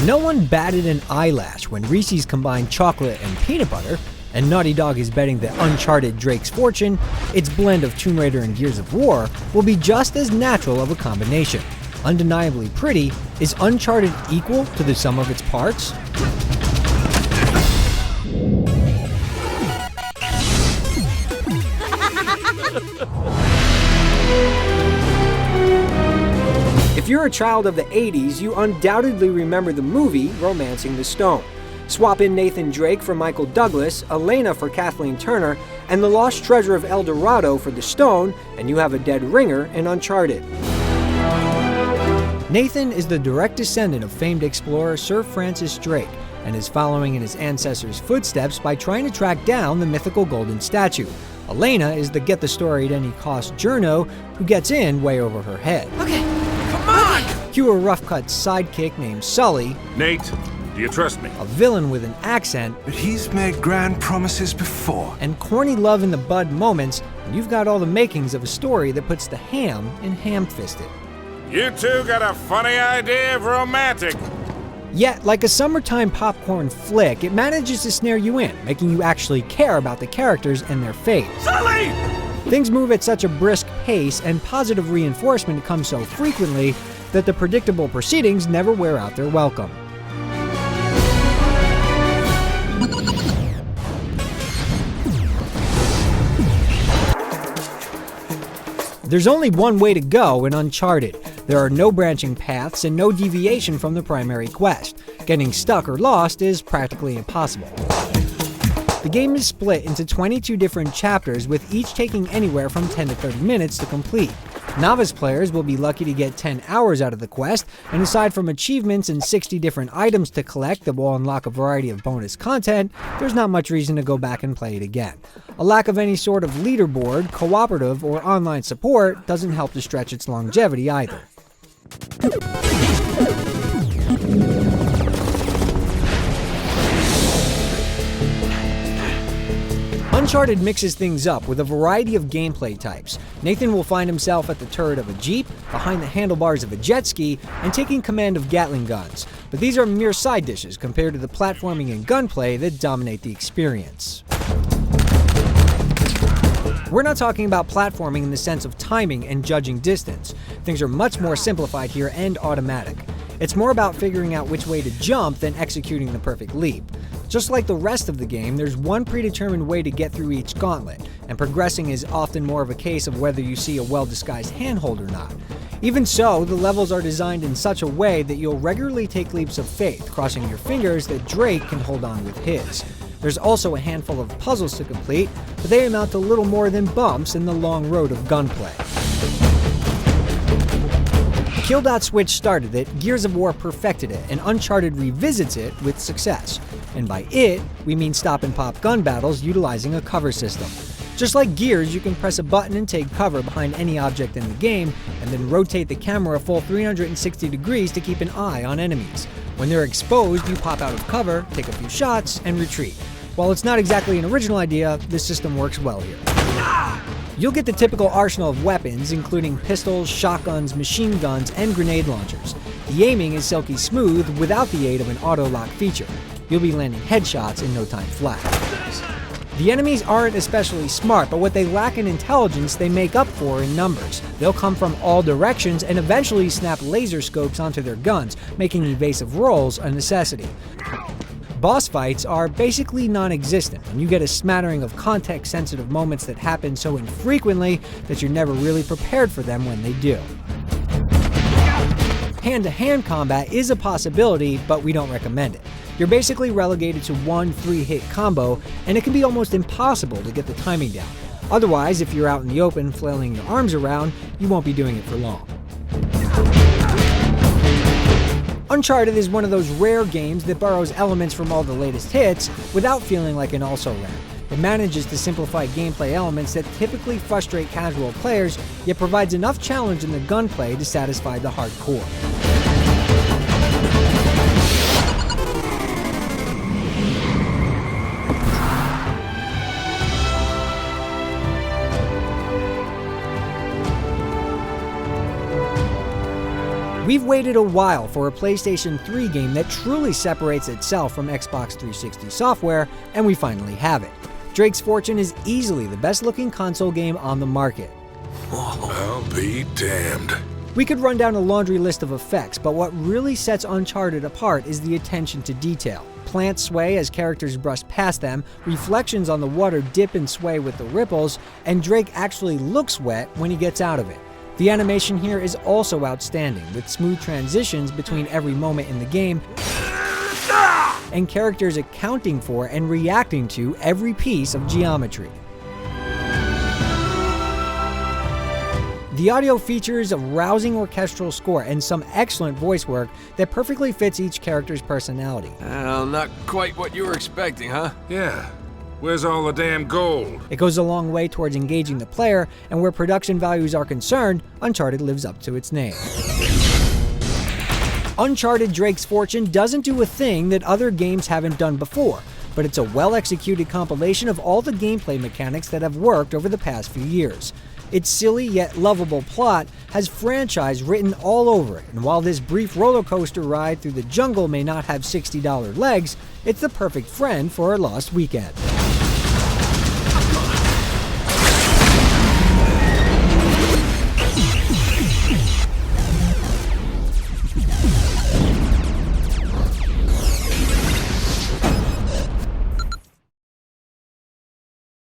No one batted an eyelash when Reese's combined chocolate and peanut butter, and Naughty Dog is betting that Uncharted Drake's Fortune, its blend of Tomb Raider and Gears of War, will be just as natural of a combination. Undeniably pretty, is Uncharted equal to the sum of its parts? If you're a child of the 80s, you undoubtedly remember the movie Romancing the Stone. Swap in Nathan Drake for Michael Douglas, Elena for Kathleen Turner, and the Lost Treasure of El Dorado for the Stone, and you have a dead ringer in Uncharted. Nathan is the direct descendant of famed explorer Sir Francis Drake, and is following in his ancestors' footsteps by trying to track down the mythical golden statue. Elena is the get-the-story-at-any-cost journo who gets in way over her head. Okay, come on! Cue a rough-cut sidekick named Sully. Nate, do you trust me? A villain with an accent. But he's made grand promises before. And corny love-in-the-bud moments, and you've got all the makings of a story that puts the ham in ham-fisted. You two got a funny idea of romantic. Yet, like a summertime popcorn flick, it manages to snare you in, making you actually care about the characters and their fate. Sully! Things move at such a brisk pace, and positive reinforcement comes so frequently that the predictable proceedings never wear out their welcome. There's only one way to go in Uncharted. There are no branching paths and no deviation from the primary quest. Getting stuck or lost is practically impossible. The game is split into 22 different chapters, with each taking anywhere from 10 to 30 minutes to complete. Novice players will be lucky to get 10 hours out of the quest, and aside from achievements and 60 different items to collect that will unlock a variety of bonus content, there's not much reason to go back and play it again. A lack of any sort of leaderboard, cooperative, or online support doesn't help to stretch its longevity either. Uncharted mixes things up with a variety of gameplay types. Nathan will find himself at the turret of a Jeep, behind the handlebars of a jet ski, and taking command of Gatling guns. But these are mere side dishes compared to the platforming and gunplay that dominate the experience. We're not talking about platforming in the sense of timing and judging distance. Things are much more simplified here and automatic. It's more about figuring out which way to jump than executing the perfect leap. Just like the rest of the game, there's one predetermined way to get through each gauntlet, and progressing is often more of a case of whether you see a well-disguised handhold or not. Even so, the levels are designed in such a way that you'll regularly take leaps of faith, crossing your fingers that Drake can hold on with his. There's also a handful of puzzles to complete, but they amount to little more than bumps in the long road of gunplay. Kill.Switch started it, Gears of War perfected it, and Uncharted revisits it with success. And by it, we mean stop-and-pop gun battles utilizing a cover system. Just like Gears, you can press a button and take cover behind any object in the game, and then rotate the camera a full 360 degrees to keep an eye on enemies. When they're exposed, you pop out of cover, take a few shots, and retreat. While it's not exactly an original idea, this system works well here. You'll get the typical arsenal of weapons, including pistols, shotguns, machine guns, and grenade launchers. The aiming is silky smooth without the aid of an auto-lock feature. You'll be landing headshots in no time flat. The enemies aren't especially smart, but what they lack in intelligence they make up for in numbers. They'll come from all directions and eventually snap laser scopes onto their guns, making evasive rolls a necessity. Boss fights are basically non-existent, and you get a smattering of context-sensitive moments that happen so infrequently that you're never really prepared for them when they do. Hand-to-hand combat is a possibility, but we don't recommend it. You're basically relegated to one 3-hit combo, and it can be almost impossible to get the timing down. Otherwise, if you're out in the open flailing your arms around, you won't be doing it for long. Uncharted is one of those rare games that borrows elements from all the latest hits without feeling like an also-ran. It manages to simplify gameplay elements that typically frustrate casual players, yet provides enough challenge in the gunplay to satisfy the hardcore. We've waited a while for a PlayStation 3 game that truly separates itself from Xbox 360 software, and we finally have it. Drake's Fortune is easily the best-looking console game on the market. I'll be damned. We could run down a laundry list of effects, but what really sets Uncharted apart is the attention to detail. Plants sway as characters brush past them, reflections on the water dip and sway with the ripples, and Drake actually looks wet when he gets out of it. The animation here is also outstanding, with smooth transitions between every moment in the game, and characters accounting for and reacting to every piece of geometry. The audio features a rousing orchestral score and some excellent voice work that perfectly fits each character's personality. Well, not quite what you were expecting, huh? Yeah. Where's all the damn gold? It goes a long way towards engaging the player, and where production values are concerned, Uncharted lives up to its name. Uncharted Drake's Fortune doesn't do a thing that other games haven't done before, but it's a well-executed compilation of all the gameplay mechanics that have worked over the past few years. Its silly yet lovable plot has franchise written all over it, and while this brief roller coaster ride through the jungle may not have $60 legs, it's the perfect friend for a lost weekend.